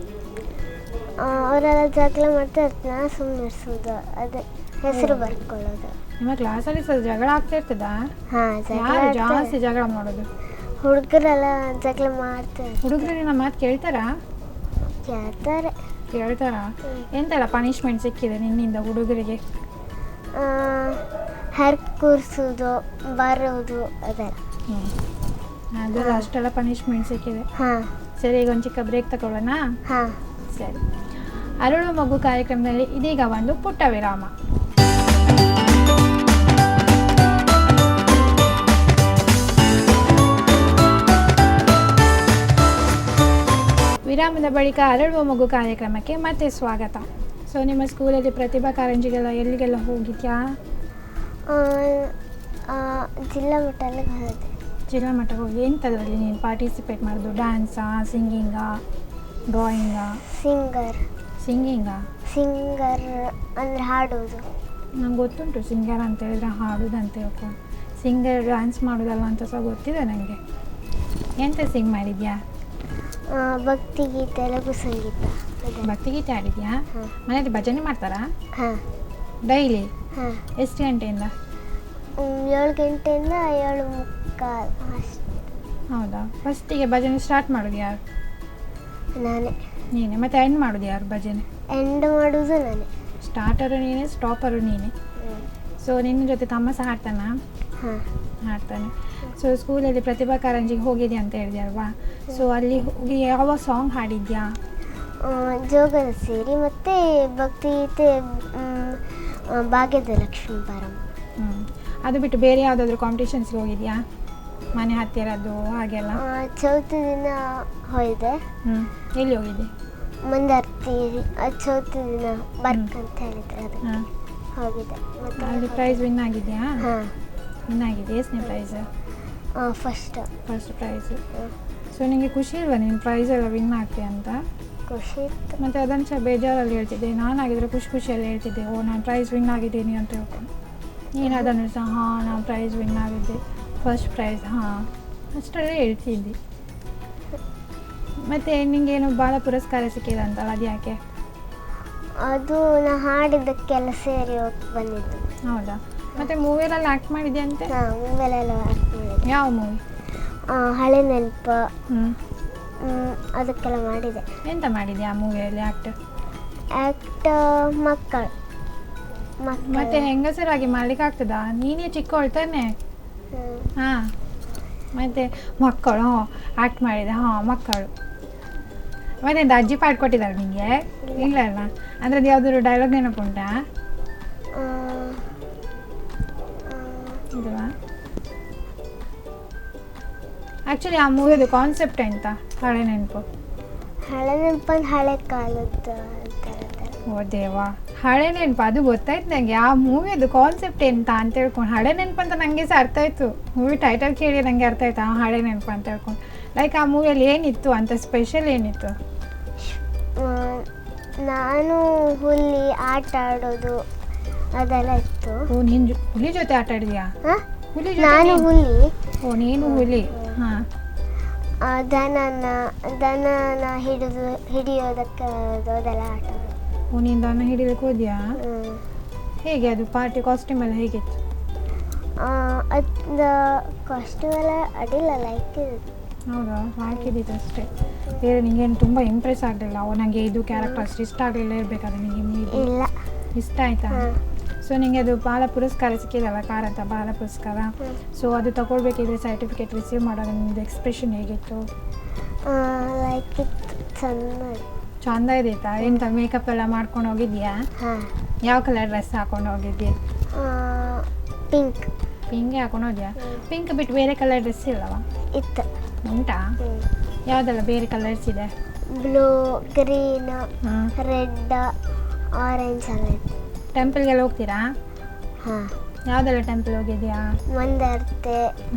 ಅವರೆಲ್ಲ ಜಗಳ ಮಾಡ್ತಾ ಇರ್ತಾನೆ, ನಾ ಸುಮ್ಮನೆ ಇರಿಸೋದು, ಅದೇ ಹೆಸರು ಬರ್ಕೊಳ್ಳೋದು. ನಿಮ್ಮ ಕ್ಲಾಸಲ್ಲಿ ಸ್ವಲ್ಪ ಜಗಳ ಆಗ್ತಾ ಇರ್ತದಾ? ಹಾಂ, ಯಾರು ಜಾಸ್ತಿ ಜಗಳ ಮಾಡೋದು? ಹುಡುಗರೆಲ್ಲ ಜಗಳ ಮಾಡ್ತಾರೆ. ಹುಡುಗರು ನಿನ್ನ ಮಾತು ಕೇಳ್ತಾರಾ? ಕೇಳ್ತಾರಾ? ಎಂತೆಲ್ಲ ಪನಿಷ್ಮೆಂಟ್ ಸಿಕ್ಕಿದೆ ನಿನ್ನಿಂದ ಹುಡುಗರಿಗೆ? ಹರ್ ಕೂರಿಸೋದು, ಬರೋದು ಅದೆಲ್ಲ. ಅದೆಲ್ಲ ಅಷ್ಟೆಲ್ಲ ಪನಿಷ್ಮೆಂಟ್ ಸಿಕ್ಕಿದೆ. ಹಾಂ. ಸರಿ, ಈಗ ಒಂದು ಚಿಕ್ಕ ಬ್ರೇಕ್ ತಗೊಳ್ಳೋಣ? ಹಾಂ, ಸರಿ. ಅರಳು ಮಗು ಕಾರ್ಯಕ್ರಮದಲ್ಲಿ ಇದೀಗ ಒಂದು ಪುಟ್ಟ ವಿರಾಮ. ವಿರಾಮದ ಬಳಿಕ ಅರಳುವ ಮಗು ಕಾರ್ಯಕ್ರಮಕ್ಕೆ ಮತ್ತೆ ಸ್ವಾಗತ. ಸೊ ನಿಮ್ಮ ಸ್ಕೂಲಲ್ಲಿ ಪ್ರತಿಭಾ ಕಾರಂಜಿಗೆಲ್ಲ ಎಲ್ಲಿಗೆಲ್ಲ ಹೋಗಿದ್ಯಾ? ಜಿಲ್ಲಾ ಮಟ್ಟದಲ್ಲಿ ಹೋದೆ. ಜಿಲ್ಲಾ ಮಟ್ಟಕ್ಕೆ ಹೋಗಿ ಎಂಥದ್ರಲ್ಲಿ ನೀನು ಪಾರ್ಟಿಸಿಪೇಟ್ ಮಾಡೋದು? ಡ್ಯಾನ್ಸಾ, ಸಿಂಗಿಂಗಾ, ಡ್ರಾಯಿಂಗಾ? ಸಿಂಗರ್ ಅಂದರೆ ಹಾಡೋದು. ನಂಗೆ ಗೊತ್ತುಂಟು ಸಿಂಗರ್ ಅಂತ ಹೇಳಿದ್ರೆ ಹಾಡೋದು ಅಂತ ಹೇಳ್ಕೊಂಡು. ಸಿಂಗರ್ ಡ್ಯಾನ್ಸ್ ಮಾಡೋದಲ್ಲ ಅಂತ ಸಹ ಗೊತ್ತಿದೆ ನನಗೆ. ಎಂತ ಸಿಂಗ್ ಮಾಡಿದ್ಯಾ? ಭಕ್ತಿಗೀತೆ, ಲಘು ಸಂಗೀತ. ಭಕ್ತಿಗೀತೆ ಆಡಿದ್ಯಾ? ಮನೇಲಿ ಭಜನೆ ಮಾಡ್ತಾರಾ? ಹಾಂ. ಡೈಲಿ? ಹಾಂ. ಎಷ್ಟು ಗಂಟೆಯಿಂದ? 7 ಗಂಟೆಯಿಂದ 7:15 ಅಷ್ಟೆ. ಹೌದಾ? ಫಸ್ಟಿಗೆ ಭಜನೆ ಸ್ಟಾರ್ಟ್ ಮಾಡೋದು ಯಾರು? ನೀನೇ. ಮತ್ತೆ ಎಂಡ್ ಮಾಡೋದು ಯಾರು ಭಜನೆ? ಎಂಡ್ ಮಾಡೋದು ನಾನೇ. ಸ್ಟಾರ್ಟರು ನೀನೇ, ಸ್ಟಾಪರು ನೀನೇ. ಸೊ ನಿನ್ನ ಜೊತೆ ತಮ್ಮ ಸಹ ಹಾಡ್ತಾನಾ? ಹಾಂ, ಹಾಡ್ತಾನೆ. ಸೊ ಸ್ಕೂಲಲ್ಲಿ ಪ್ರತಿಭಾ ಕಾರಂಜಿಗೆ ಹೋಗಿದ್ಯಾ ಅಂತ ಹೇಳಿದೆ ಅಲ್ವಾ? ಸೊ ಅಲ್ಲಿ ಹೋಗಿ ಯಾವ ಸಾಂಗ್ ಹಾಡಿದ್ಯಾ? ಜೋಗದ ಸೇರಿ ಮತ್ತು ಭಕ್ತಿಗೀತೆ, ಭಾಗ್ಯದ ಲಕ್ಷ್ಮೀ ಬಾರಮ್ಮ. ಅದು ಬಿಟ್ಟು ಬೇರೆ ಯಾವುದಾದ್ರೂ ಕಾಂಪಿಟೇಷನ್ಸ್ಗೆ ಹೋಗಿದ್ಯಾ? ಮನೆ ಹತ್ತಿರದ್ದು ಹಾಗೆಲ್ಲ? ಚೌತಿ ದಿನ ಹೋಗಿದೆ. ಎಲ್ಲಿ ಹೋಗಿದ್ದೆ? ಮಂದಾರ್ತಿ. ಚೌತಿ ದಿನ ಬರ್ಕಂತ ಹೇಳಿದ್ರೆ ಅದು ಹೋಗಿದೆ. ಅಲ್ಲಿ ಪ್ರೈಸ್ ವಿನ್ ಆಗಿದೆಯಾ? ಹಾಂ, ವಿನ್ ಆಗಿದೆ. ಎಷ್ಟನೇ ಪ್ರೈಸ್? First prize. ಸೊ ನಿಮಗೆ ಖುಷಿ ಇಲ್ವಾ ನೀನು ಪ್ರೈಸ್ ಎಲ್ಲ ವಿನ್ ಆಗ್ತೀಯ ಅಂತ? ಖುಷಿ ಇತ್ತು. ಮತ್ತು ಅದನ್ನು ಸಹ ಬೇಜಾರಲ್ಲಿ ಹೇಳ್ತಿದ್ದೆ. ನಾನಾಗಿದ್ದರೆ ಖುಷಿಯಲ್ಲಿ ಹೇಳ್ತಿದ್ದೆ, ಓ ನಾನು ಪ್ರೈಸ್ ವಿನ್ ಆಗಿದ್ದೀನಿ ಅಂತ ಹೇಳ್ಕೊಂಡು. ನೀನು ಅದನ್ನು ಸಹ ಹಾಂ ನಾನು ಪ್ರೈಸ್ ವಿನ್ ಆಗಿದ್ದೆ, ಫಸ್ಟ್ ಪ್ರೈಸ್, ಹಾಂ ಅಷ್ಟರಲ್ಲೇ ಹೇಳ್ತಿದ್ದೆ. ಮತ್ತು ನಿಮಗೇನು ಭಾಳ ಪುರಸ್ಕಾರ ಸಿಕ್ಕಿದೆ ಅಂತಲ್ಲ, ಅದು ಯಾಕೆ? ಅದು ನಾ ಹಾಡಿದ್ದಕ್ಕೆಲ್ಲ ಸೇರಿ ಹೋಗಿ ಬಂದಿದ್ದು. ಹೌದಾ? ಮತ್ತೆ ಮೂವಿಯಲ್ಲೆಲ್ಲ ಆ್ಯಕ್ಟ್ ಮಾಡಿದ್ಯಂತೆ? ಹಾಂ, ಮೊಬೈಲೆಲ್ಲ ಆ್ಯಕ್ಟ್ ಮಾಡಿದ್ದೆ. ಯಾವ ಮೂವಿ? ಹಳೆ ನೆನಪು ಹ್ಞೂ. ಅದಕ್ಕೆಲ್ಲ ಮಾಡಿದೆ. ಎಂತ ಮಾಡಿದ್ಯಾ ಆ ಮೂವಿಯಲ್ಲಿ ಆ್ಯಕ್ಟ್? ಮಕ್ಕಳು ಮತ್ತೆ ಹೆಂಗಸರಾಗಿ ಮಾಡ್ಲಿಕ್ಕೆ ಆಗ್ತದಾ? ನೀನೇ ಚಿಕ್ಕವಳು ತಾನೆ? ಹಾಂ, ಮತ್ತೆ ಮಕ್ಕಳು ಆ್ಯಕ್ಟ್ ಮಾಡಿದೆ. ಹಾಂ, ಮಕ್ಕಳು. ಮತ್ತೆ ಎಂತ ಅಜ್ಜಿ ಪಾಠ ಕೊಟ್ಟಿದ್ದಾರೆ ನಿಮಗೆ? ಇಲ್ಲ ಅಲ್ಲ, ಅಂದರೆ ಅದು ಯಾವುದಾದ್ರು ಡೈಲಾಗ್ ನೆನಪುಂಟಾ? ಇಲ್ವಾ? ಆ್ಯಕ್ಚುಲಿ ಆ ಮೂವಿದು ಕಾನ್ಸೆಪ್ಟ್ ಎಂತ? ಹಳೆ ನೆನಪು. ಹಳೆ ನೆನಪು ಅಂದ್ರೆ ಹಳೆ ಕಾಲದ್ದು. ಓ ದೇವಾ, ಹಳೆ ನೆನಪು ಅದು ಗೊತ್ತಾಯ್ತು ನನಗೆ. ಆ ಮೂವಿದು ಕಾನ್ಸೆಪ್ಟ್ ಎಂತ ಅಂತ ಹೇಳ್ಕೊಂಡು, ಹಳೆ ನೆನಪು ಅಂತ ನನಗೆ ಸಹ ಅರ್ಥ ಆಯಿತು. ಮೂವಿ ಟೈಟಲ್ ಕೇಳಿ ನನಗೆ ಅರ್ಥ ಆಯ್ತು, ಹಳೆ ನೆನಪು ಅಂತ ಹೇಳ್ಕೊಂಡು. ಲೈಕ್ ಆ ಮೂವಿಯಲ್ಲಿ ಏನಿತ್ತು ಅಂತ, ಸ್ಪೆಷಲ್ ಏನಿತ್ತು? ನಾನು ಹುಲಿ ಆಟ ಆಡೋದು ಅದೆಲ್ಲ ಇತ್ತು. ಓ, ನೀನು ಹುಲಿ ಜೊತೆ ಆಟ ಆಡಿದ್ಯಾ? ಹುಲಿ ಜೊತೆ? ನಾನು ಹುಲಿ. ಓ, ನೀನು ಹುಲಿ. ಹಾಂ. ದನನ ಹಿಡಿಯೋದಕ್ಕೆ ಅದೆಲ್ಲ ಆಟ. ಓ, ನೀನು ದನ ಹಿಡಿಯೋದಕ್ಕೆ ಹೋದ್ಯಾ? ಹೇಗೆ ಅದು ಪಾರ್ಟಿ ಕಾಸ್ಟ್ಯೂಮ್ ಎಲ್ಲ ಹೇಗಿತ್ತು? ಅದು ಕಾಸ್ಟ್ಯೂಮ್ ಎಲ್ಲ ಅಡಿಲ್ಲ, ಲೈಕ್ ಇರುತ್ತೆ. ಹೌದಾ? ಹಾಕಿದ್ದಿತ್ತು ಅಷ್ಟೇ, ಬೇರೆ ನಿಂಗೇನು ತುಂಬ ಇಂಪ್ರೆಸ್ ಆಗಲಿಲ್ಲ? ಓ, ನನಗೆ ಇದು ಕ್ಯಾರೆಕ್ಟರ್ ಅಷ್ಟು ಇಷ್ಟ ಆಗಲಿಲ್ಲ ಇರಬೇಕಾದ್ರೆ ನಿಮಗೆ? ಇಲ್ಲ. ಇಷ್ಟ ಆಯಿತಾ? ಸೊ ನಿಮಗೆ ಅದು ಬಾಲ ಪುರಸ್ಕಾರ ಸಿಕ್ಕಿದಲ್ಲ, ಕಾರಂತ ಬಾಲ ಪುರಸ್ಕಾರ. ಸೊ ಅದು ತಗೊಳ್ಬೇಕಿದ್ರೆ ಸರ್ಟಿಫಿಕೇಟ್ ರಿಸೀವ್ ಮಾಡೋದು ನಿಮ್ಮದು ಎಕ್ಸ್ಪ್ರೆಷನ್ ಹೇಗಿತ್ತು? ಲೈಕ್ ಇತ್ತು, ಚಂದ ಇದೈತಾ? ಎಂತ ಮೇಕಪ್ ಎಲ್ಲ ಮಾಡ್ಕೊಂಡು ಹೋಗಿದ್ಯಾ? ಯಾವ ಕಲರ್ ಡ್ರೆಸ್ ಹಾಕೊಂಡು ಹೋಗಿದ್ಯಾ? ಪಿಂಕ್. ಪಿಂಕೇ ಹಾಕೊಂಡು ಹೋದ್ಯಾ? ಪಿಂಕ್ ಬಿಟ್ಟು ಬೇರೆ ಕಲರ್ ಡ್ರೆಸ್ ಇಲ್ಲವಾ? ಇತ್ತು. ಉಂಟಾ? ಯಾವುದೆಲ್ಲ ಬೇರೆ ಕಲರ್ಸ್ ಇದೆ? ಬ್ಲೂ, ಗ್ರೀನ್, ರೆಡ್, ಆರೆಂಜ್ ಎಲ್ಲ ಇತ್ತು. ಟೆಂಪಲ್ಗೆಲ್ಲ ಹೋಗ್ತೀರಾ? ಹಾಂ. ಯಾವುದೆಲ್ಲ ಟೆಂಪಲ್ ಹೋಗಿದ್ಯಾ? ಮಂದಾರ್ತೆ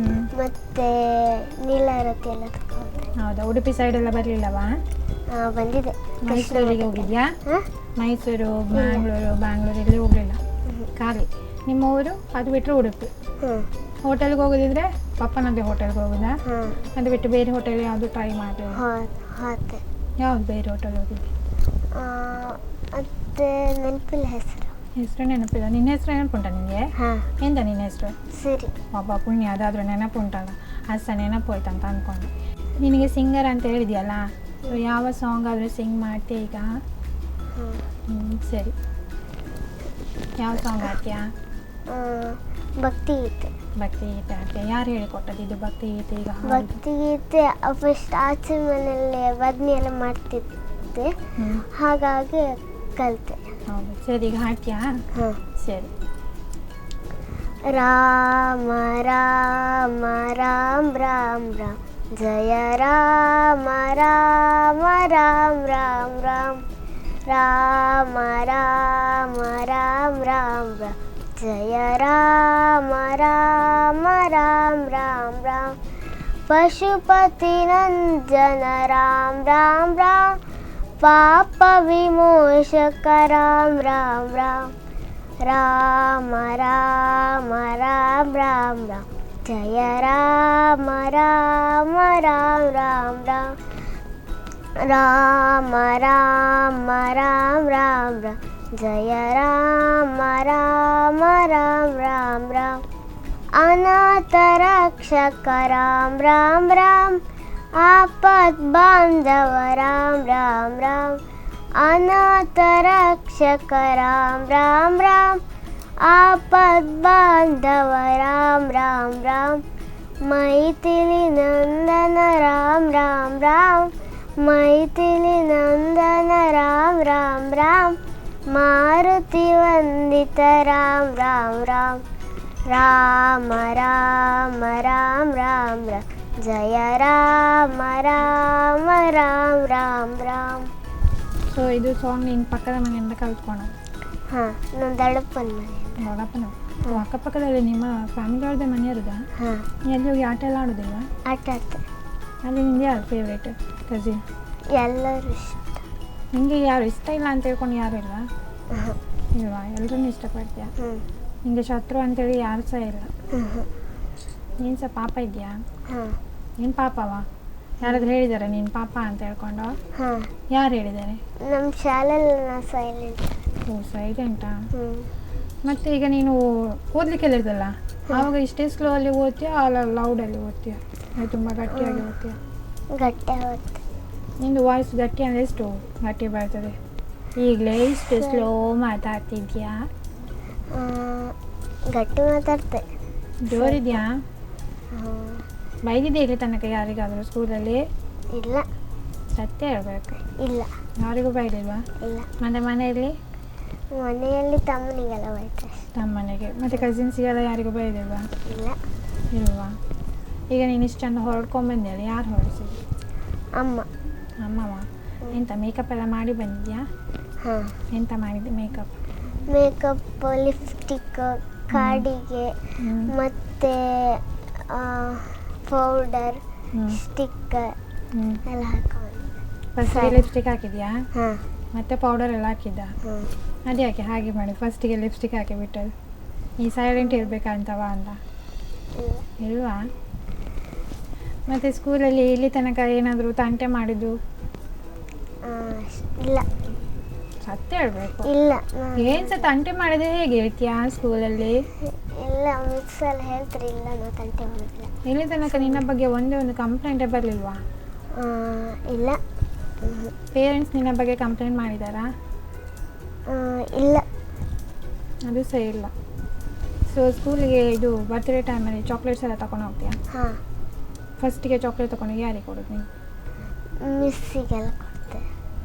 ಮತ್ತು ನೀಲಾರತಿ ಎಲ್ಲ ತಗೊಂಡೆ. ಹೌದಾ? ಉಡುಪಿ ಸೈಡೆಲ್ಲ ಬರಲಿಲ್ಲವಾ? ಬಂದಿದೆ. ಮೈಸೂರಿಗೆ ಹೋಗಿದ್ಯಾ? ಮೈಸೂರು, ಬ್ಯಾಂಗ್ಳೂರು ಎಲ್ಲಿ ಹೋಗಲಿಲ್ಲ, ಖಾಲಿ ನಿಮ್ಮ ಊರು ಅದು ಬಿಟ್ಟರೆ ಉಡುಪಿ. ಹೋಟೆಲ್ಗೆ ಹೋಗೋದಿದ್ರೆ ಪಪ್ಪನದೇ ಹೋಟೆಲ್ಗೆ ಹೋಗೋದಾ? ಅದು ಬಿಟ್ಟು ಬೇರೆ ಹೋಟೆಲ್ ಯಾವುದು ಟ್ರೈ ಮಾಡಲಿಲ್ಲ? ಯಾವ್ದು ಬೇರೆ ಹೋಟೆಲ್ ಹೋಗಿದ್ದೆ? ಮತ್ತೆ ನೆನಪಿಲ್ಲ ಹೆಸರು ನೆನಪಿಲ್ಲ. ನಿನ್ನ ಹೆಸರು ನೆನಪುಂಟ ನಿನಗೆ? ಎಂತ ನಿನ್ನ ಹೆಸರು? ಸರಿ. ಒಬ್ಬ ಪುಣ್ಯ, ಅದಾದರೂ ನೆನಪುಂಟಲ್ಲ, ಅದು ಸಹ ನೆನಪು ಹೋಯ್ತು ಅಂತ ಅಂದ್ಕೊಂಡು. ನಿನಗೆ ಸಿಂಗರ್ ಅಂತ ಹೇಳಿದ್ಯಲ್ಲ, ಸೊ ಯಾವ ಸಾಂಗ್ ಆದರೂ ಸಿಂಗ್ ಮಾಡ್ತೀಯ ಈಗ? ಸರಿ, ಯಾವ ಸಾಂಗ್ ಹಾಕ್ತೀಯಾ? ಭಕ್ತಿಗೀತೆ. ಭಕ್ತಿಗೀತೆ ಹಾಕ್ತೀಯ? ಯಾರು ಹೇಳಿಕೊಟ್ಟದ್ದು ಇದು ಭಕ್ತಿಗೀತೆ? ಈಗ ಭಕ್ತಿಗೀತೆ ಫಸ್ಟ್ ಆಚೆ ಮನೆಯಲ್ಲೇ ಬದನೆ ಎಲ್ಲ ಮಾಡ್ತಿದ್ದೆ, ಹಾಗಾಗಿ ಕಲಿತೆ. ಹೌದು, ಸರಿ ಈಗ ಹಾಡ್ತೀಯಾ? ಸರಿ. ರಾಮ ರಾಮ ರಾಮ ರಾಮ ರಾಮ ಜಯ ರಾಮ ರಾಮ ರಾಮ ರಾಮ ರಾಮ ರಾಮ ರಾಮ ರಾಮ ರಾಮ ರಾಮ ಜಯ ರಾಮ ರಾಮ ರಾಮ ರಾಮ ರಾಮ ಪಶುಪತಿ ನಂದನ ರಾಮ ರಾಮ ರಾಮ ಪಾಪ ವಿಮೋಚಕ ರಾಮ ರಾಮ ರಾಮ ರಾಮ ರಾಮ ರಾಮ ರಾಮ ರಾಮ ಜಯ ರಾಮ ರಾಮ ರಾಮ ರಾಮ ರಾಮ ರಾಮ ರಾಮ ರಾಮ ರಾಮ ಜಯ ರಾಮ ರಾಮ ರಾಮ ರಾಮ ರಾಮ ಅನಾಥ ರಕ್ಷಕ ರಾಮ ರಾಮ ರಾಮ ಆಪತ್ ಬಾಂಧವ ರಾಮ ರಾಮ ರಾಮ ಅನಾಥ ರಕ್ಷಕ ರಾಮ ರಾಮ ರಾಮ ಆಪತ್ ಬಾಂಧವ ರಾಮ ರಾಮ ರಾಮ ಮೈಥಿಲಿ ನಂದನ ರಾಮ ರಾಮ ರಾಮ ಮೈಥಿಲಿ ನಂದನ ರಾಮ ರಾಮ ರಾಮ ಮಾರುತಿ ವಂದಿತ ರಾಮ ರಾಮ ರಾಮ ರಾಮ ರಾಮ ರಾಮ ರಾಮ ರಾಮ ಜಯ ರಾಮ ರಾಮ ರಾಮ ರಾಮ ರಾಮ. ಸೊ ಇದು ಸಾಂಗ್ ನಿನ್ನ ಪಕ್ಕದ ಮನೆಯಿಂದ ಕಲ್ತ್ಕೊಳ? ಹಾಂ, ನನ್ನ ದೊಡ್ಡಪ್ಪನ ಮನೆ. ದೊಡ್ಡಪ್ಪನ ಅಕ್ಕಪಕ್ಕದಲ್ಲಿ ನಿಮ್ಮ ಫ್ಯಾಮಿಲಿ ಅವ್ರದ್ದೇ ಮನೆ ಇರೋದಾ? ಹಾಂ. ಎಲ್ಲಿ ಹೋಗಿ ಆಟ ಎಲ್ಲ ಆಡೋದಿಲ್ಲ? ಆಟ ಆಡ್ತೆ. ಅಲ್ಲಿ ನಿಂಗೆ ಯಾರು ಫೇವ್ರೇಟ್ ಕಸಿನ್? ಎಲ್ಲರೂ ಇಷ್ಟ. ನಿಮಗೆ ಯಾರು ಇಷ್ಟ ಇಲ್ಲ ಅಂತ ಹೇಳ್ಕೊಂಡು ಯಾರು ಇಲ್ಲ? ಇಲ್ವಾ? ಎಲ್ಲರೂ ಇಷ್ಟಪಡ್ತೀಯಾ? ನಿಮಗೆ ಶತ್ರು ಅಂತೇಳಿ ಯಾರು ಸಹ ಇಲ್ಲ? ನೀನು ಸಹ ಪಾಪ ಇದೆಯಾ? ಹಾಂ. ಏನು ಪಾಪವಾ? ಯಾರಾದ್ರೂ ಹೇಳಿದಾರೆ ನೀನು ಪಾಪ ಅಂತ ಹೇಳ್ಕೊಂಡು? ಹಾಂ, ಯಾರು ಹೇಳಿದ್ದಾರೆ? ನಮ್ಮ ಶಾಲೆಯಲ್ಲಿ ನಾನು ಸೈಲೆಂಟ್. ಓ ಸೈಲೆಂಟಾ? ಹ್ಞೂ, ಮತ್ತು ಈಗ ನೀನು ಓದಲಿಕ್ಕೆಲ್ಲ ಇರ್ತಲ್ಲ, ಆವಾಗ ಇಷ್ಟೇ ಸ್ಲೋ ಅಲ್ಲಿ ಓದ್ತೀಯಾ ಅಲ್ಲ ಲೌಡಲ್ಲಿ ಓದ್ತೀಯಾ? ತುಂಬ ಗಟ್ಟಿಯಾಗಿ ಓದ್ತೀಯಾ? ಗಟ್ಟಿ ಆಗುತ್ತೆ. ನಿಂದು ವಾಯ್ಸ್ ಗಟ್ಟಿ ಅಂದರೆ ಎಷ್ಟು ಗಟ್ಟಿ ಬರ್ತದೆ? ಈಗಲೇ ಇಷ್ಟು ಸ್ಲೋ ಮಾತಾಡ್ತಿದ್ಯಾ? ಗಟ್ಟಿ ಮಾತಾಡ್ತೆ. ಜೋರಿದ್ಯಾ? ಹಾಂ, ಬೈದಿದ್ದೆ ಇಲ್ಲಿ ತನಕ ಯಾರಿಗಾದರೂ ಸ್ಕೂಲಲ್ಲಿ? ಇಲ್ಲ. ಸತ್ಯ ಹೇಳ್ಬೇಕು. ಇಲ್ಲ. ಯಾರಿಗೂ ಬೈದಿಲ್ವಾ? ಇಲ್ಲ. ಮತ್ತು ಮನೆಯಲ್ಲಿ? ಮನೆಯಲ್ಲಿ ತಮ್ಮನಿಗೆಲ್ಲ ಬೈತಾರೆ. ತಮ್ಮನೆಗೆ. ಮತ್ತು ಕಸಿನ್ಸಿಗೆಲ್ಲ ಯಾರಿಗೂ ಬೈದಿಲ್ವಾ? ಇಲ್ಲ. ಇಲ್ವಾ? ಈಗ ನೀನು ಇಷ್ಟು ಚೆಂದ ಹೊರಡ್ಕೊಂಡ್ಬಂದಿಲ್ಲ, ಯಾರು ಹೊರಡಿಸಿದ್ರು? ಅಮ್ಮ. ಅಮ್ಮವ? ಎಂತ ಮೇಕಪ್ ಎಲ್ಲ ಮಾಡಿ ಬಂದಿದ್ಯಾ? ಹಾಂ. ಎಂತ ಮಾಡಿದ್ದೆ ಮೇಕಪ್? ಮೇಕಪ್, ಲಿಪ್ಸ್ಟಿಕ್, ಕಾಡಿಗೆ, ಮತ್ತು ಪೌಡರ್, ಸ್ಟಿಕ್ಕರ್ ಎಲ್ಲ ಹಾಕೊಂಡು. ಫಸ್ಟಿಗೆ ಲಿಪ್ಸ್ಟಿಕ್ ಹಾಕಿದ್ಯಾ? ಹಾಂ. ಮತ್ತೆ ಪೌಡರ್ ಎಲ್ಲ ಹಾಕಿದ್ದ? ಹಾಂ. ಅದು ಯಾಕೆ ಹಾಗೆ ಮಾಡಿ ಫಸ್ಟಿಗೆ ಲಿಪ್ಸ್ಟಿಕ್ ಹಾಕಿಬಿಟ್ಟದು? ಈ ಸೈಲೆಂಟ್ ಇರಬೇಕಂತವ ಅಂತ? ಇಲ್ವಾ? ಮತ್ತು ಸ್ಕೂಲಲ್ಲಿ ಇಲ್ಲಿ ತನಕ ಏನಾದರೂ ತಂಟೆ ಮಾಡಿದ್ದು? ಇಲ್ಲ. ಸತ್ಯ ಹೇಳ್ಬೇಕು. ಇಲ್ಲ. ಏನು ಸಹ ತಂಟೆ ಮಾಡಿದ್ರೆ ಹೇಗೆ ಹೇಳ್ತೀಯಾ ಸ್ಕೂಲಲ್ಲಿ? ಇಲ್ಲ, ಮಿಸ್ ಎಲ್ಲ ಹೇಳ್ತಾರೆ. ಇಲ್ಲ, ನಾವು ತಂಟೆ ಮಾಡಿಲ್ಲ. ಇಲ್ಲಿ ತನಕ ನಿನ್ನ ಬಗ್ಗೆ ಒಂದೇ ಒಂದು ಕಂಪ್ಲೇಂಟೇ ಬರಲಿಲ್ವಾ? ಇಲ್ಲ. ಪೇರೆಂಟ್ಸ್ ನಿನ್ನ ಬಗ್ಗೆ ಕಂಪ್ಲೇಂಟ್ ಮಾಡಿದಾರಾ? ಇಲ್ಲ. ಅದು ಸಹ ಇಲ್ಲ. ಸೊ ಸ್ಕೂಲಿಗೆ ಇದು ಬರ್ತ್ಡೇ ಟೈಮಲ್ಲಿ ಚಾಕ್ಲೇಟ್ಸ್ ಎಲ್ಲ ತಗೊಂಡು ಹೋಗ್ತೀಯಾ? ಹಾಂ. ಫಸ್ಟಿಗೆ ಚಾಕ್ಲೇಟ್ ತೊಗೊಂಡು ಯಾರಿಗೆ ಕೊಡೋದು ನೀನು? ಮಿಸ್ಸಿಗೆಲ್ಲ ಕೊಡ್ತೆ.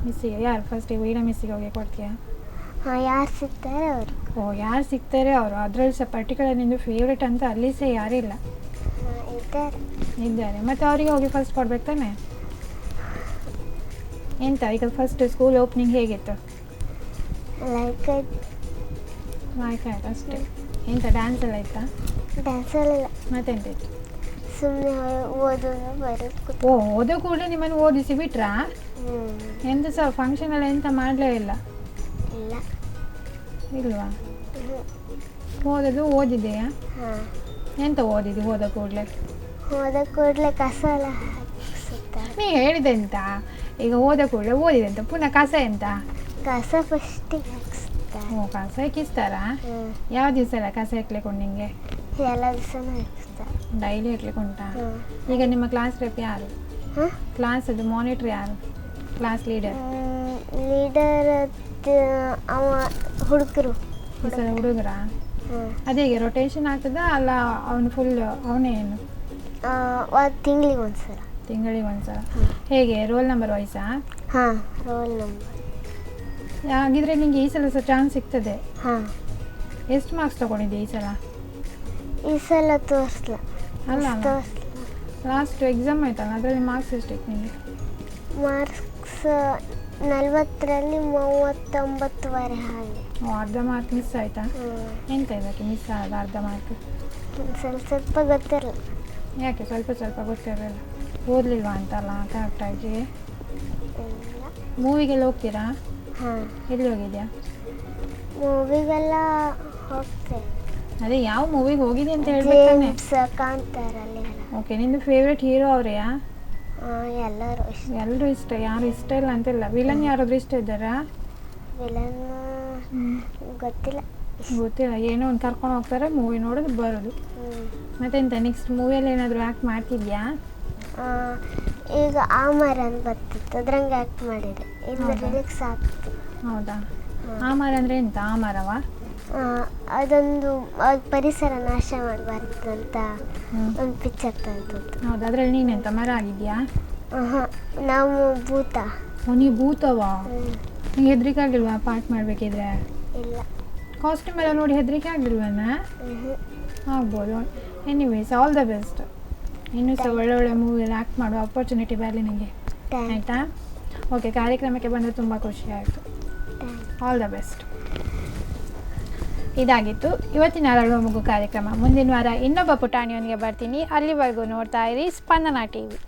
ಮಿಸ್ಸಿಗೆ? ಯಾರು ಫಸ್ಟಿಗೆ ವೀಣಾ ಮಿಸ್ಸಿಗೆ ಹೋಗಿ ಕೊಡ್ತೀಯಾ? ಹಾಂ, ಯಾರು ಸಿಗ್ತಾರೆ ಅವರು. ಓ, ಯಾರು ಸಿಗ್ತಾರೆ ಅವರು. ಅದರಲ್ಲಿ ಸಹ ಪರ್ಟಿಕ್ಯುಲರ್ ನಿಂದು ಫೇವ್ರೇಟ್ ಅಂತ ಅಲ್ಲಿ ಸಹ ಯಾರಿಲ್ಲ? ಇದ್ದಾರೆ. ಮತ್ತು ಅವರಿಗೆ ಹೋಗಿ ಫಸ್ಟ್ ಕೊಡ್ಬೇಕು ತಾನೆ? ಎಂತ ಈಗ ಫಸ್ಟ್ ಸ್ಕೂಲ್ ಓಪನಿಂಗ್ ಹೇಗಿತ್ತು? ಲೈಕ್ ಆಯ್ತು. ಲೈಕ್ ಆಯ್ತು ಅಷ್ಟೇ. ಎಂತ ಡ್ಯಾನ್ಸ್ ಎಲ್ಲ ಆಯ್ತಾ? ಡ್ಯಾನ್ಸ್ ಎಲ್ಲ ಇಲ್ಲ. ಮತ್ತೆಂತ ಇತ್ತು? ಸುಮ್ಮನೆ ಓದೋದು ಬರೋದು. ಓ, ಓದೋ ಕೂಡಲೇ ನಿಮ್ಮನ್ನು ಓದಿಸಿ ಬಿಟ್ರಾ? ಎಂತ ಸಹ ಫಂಕ್ಷನ್ ಎಲ್ಲ ಎಂತ ಮಾಡಲೇ ಇಲ್ಲ? ಇಲ್ಲ. ಇಲ್ವಾ? ಓದೋದು ಓದಿದೆಯಾ? ಹಾಂ. ಎಂತ ಓದಿದ್ದು ಹೋದ ಕೂಡಲೇ? ಹೋದ ಕೂಡಲೇ ಕಸ ಎಲ್ಲ ಹಾಕಿಸುತ್ತಾರೆ. ನೀ ಹೇಳಿದೆ ಎಂತ? ಈಗ ಹೋದ ಕೂಡಲೇ ಓದಿದೆ ಅಂತ ಪುನಃ ಕಸ ಎಂತ? ಕಸ ಫಸ್ಟಿಗೆ ಹಾಕಿಸ್ತಾರೆ. ಓ, ಕಸ ಹಾಕಿಸ್ತಾರಾ? ಯಾವ ದಿವಸ ಎಲ್ಲ ಕಸ ಹಾಕ್ಲಿಕ್ಕೆ ಉಂಟು ನಿಮಗೆ? ಎಲ್ಲ ದಿವಸನೂ ಹಾಕಿಸ್ತಾರೆ. ಡೈಲಿ ಹಾಕ್ಲಿಕ್ಕೆ ಉಂಟಾ? ಈಗ ನಿಮ್ಮ ಕ್ಲಾಸ್ ರೆಪ್ ಯಾರು? ಕ್ಲಾಸ್ ಅದು ಮಾನಿಟ್ರ್ ಯಾರು? Class leader? ಲೀಡರ್ ಅವ ಹುಡುಗರು. ಈ ಸಲ ಹುಡುಗರಾ? ಅದೇ ರೊಟೇಷನ್ ಆಗ್ತದಾ ಅಲ್ಲ ಅವನು ಫುಲ್ ಅವನೇ ಏನು? ತಿಂಗಳಿಗೆ ಒಂದ್ಸಲ. ತಿಂಗಳಿಗೆ ಒಂದ್ಸಲ. ಹೇಗೆ ರೋಲ್ ನಂಬರ್ ವೈಸಾ? ಹಾಂ, ರೋಲ್ ನಂಬರ್. ಹಾಗಿದ್ರೆ ನಿಂಗೆ ಈ ಸಲ ಸಹ ಚಾನ್ಸ್ ಸಿಗ್ತದೆ. ಹಾಂ. ಎಷ್ಟು ಮಾರ್ಕ್ಸ್ ತೊಗೊಂಡಿದ್ದೆ ಈ ಸಲ? ಈ ಸಲ ತೋರಿಸ್ಲ. ಅಲ್ಲ ತೋರಿಸ್ಲ. ಲಾಸ್ಟ್ ಎಕ್ಸಾಮ್ ಆಯ್ತಲ್ಲ, ಅದರಲ್ಲಿ ಮಾರ್ಕ್ಸ್ ಎಷ್ಟಿತ್ತು ನಿಮಗೆ? ಮಾರ್ಕ್ಸ್ 40ರಲ್ಲಿ 39ವರೆ ಹಾಗೆ. ಓ, ಅರ್ಧ ಮಾರ್ಕ್ ಮಿಸ್ ಆಯಿತಾ? ಎಂತ ಇದಕ್ಕೆ ಮಿಸ್ ಆದ ಅರ್ಧ ಮಾರ್ಕ್? ಸ್ವಲ್ಪ ಗೊತ್ತಿರಲ್ಲ. ಯಾಕೆ ಸ್ವಲ್ಪ ಸ್ವಲ್ಪ ಗೊತ್ತಿರಲಿಲ್ಲ? ಓದಲಿಲ್ವಾ ಅಂತಲ್ಲ ಕರೆಕ್ಟಾಗಿ? ಮೂವಿಗೆಲ್ಲ ಹೋಗ್ತೀರಾ? ಹಾಂ. ಎಲ್ಲಿ ಹೋಗಿದ್ಯಾ? ಮೂವಿಗೆಲ್ಲ ಹೋಗ್ತೇವೆ. ಅದೇ ಯಾವ ಮೂವಿಗೆ ಹೋಗಿದೆ ಅಂತ ಹೇಳ್ಬೇಕಾನೆ? ಕಾಂತಾರಲ್ಲಿ. ಓಕೆ, ನಿಂದು ಫೇವ್ರೆಟ್ ಹೀರೋ ಅವರೆಯಾ? ಎಲ್ಲರೂ ಇಷ್ಟ. ಎಲ್ಲರೂ ಇಷ್ಟ. ಯಾರು ಇಷ್ಟ ಇಲ್ಲ ಅಂತಿಲ್ಲ. ವಿಲನ್ ಯಾರಾದರೂ ಇಷ್ಟ ಇದ್ದಾರಾ? ವಿಲನ್ ಗೊತ್ತಿಲ್ಲ. ಗೊತ್ತಿಲ್ಲ. ಏನೋ ಒಂದು ಕರ್ಕೊಂಡು ಹೋಗ್ತಾರೆ, ಮೂವಿ ನೋಡೋದು ಬರೋದು. ಮತ್ತೆಂತ ನೆಕ್ಸ್ಟ್ ಮೂವಿಯಲ್ಲಿ ಏನಾದರೂ ಆ್ಯಕ್ಟ್ ಮಾಡ್ತಿದ್ಯಾ? ಈಗ ಆಮರ ಅಂತ ಬರ್ತಿತ್ತು, ಅದ್ರಂಗೆ ಆ್ಯಕ್ಟ್ ಮಾಡಿದೆ. ಇನ್ನು ರಿಲೀಕ್ಸ್ ಆಗ್ತಿತ್ತು. ಹೌದಾ? ಆಮರ ಅಂದರೆ ಎಂತ? ಆಮರವ? ಅದೊಂದು ಪರಿಸರ ನಾಶ ಮಾಡಬಾರ್ದು ಅಂತ ಒಂದು ಪಿಕ್ಚರ್ ತಂತು. ಹೌದಾ? ಅದರಲ್ಲಿ ನೀನೆಂತ ಮರ ಆಗಿದೆಯಾ? ಹಾಂ, ನಾವು ಭೂತ. ಓ, ನೀ ಭೂತವಾ? ನಿಂಗೆ ಹೆದರಿಕೆ ಆಗಿಲ್ವಾ ಪಾರ್ಟ್ ಮಾಡಬೇಕಿದ್ರೆ? ಇಲ್ಲ. ಕಾಸ್ಟ್ಯೂಮ್ ಎಲ್ಲ ನೋಡಿ ಹೆದರಿಕೆ ಆಗಿಲ್ವನ? ಆಗ್ಬೋದು. Anyways, all the best. ಇನ್ನೂ ಸಹ ಒಳ್ಳೊಳ್ಳೆ ಮೂವಿಯಲ್ಲಿ ಆ್ಯಕ್ಟ್ ಮಾಡುವ ಅಪರ್ಚುನಿಟಿ ಬರಲಿ ನಿಮಗೆ. ಆಯಿತಾ? ಓಕೆ, ಕಾರ್ಯಕ್ರಮಕ್ಕೆ ಬಂದರೆ ತುಂಬ ಖುಷಿ ಆಯಿತು. All the best. ಇದಾಗಿತ್ತು ಇವತ್ತಿನ ಅರಳುವ ಮಗು ಕಾರ್ಯಕ್ರಮ. ಮುಂದಿನ ವಾರ ಇನ್ನೊಬ್ಬ ಪುಟಾಣಿಯೊಂದಿಗೆ ಬರ್ತೀನಿ. ಅಲ್ಲಿವರೆಗೂ ನೋಡ್ತಾ ಇರಿ ಸ್ಪಂದನ ಟಿವಿ.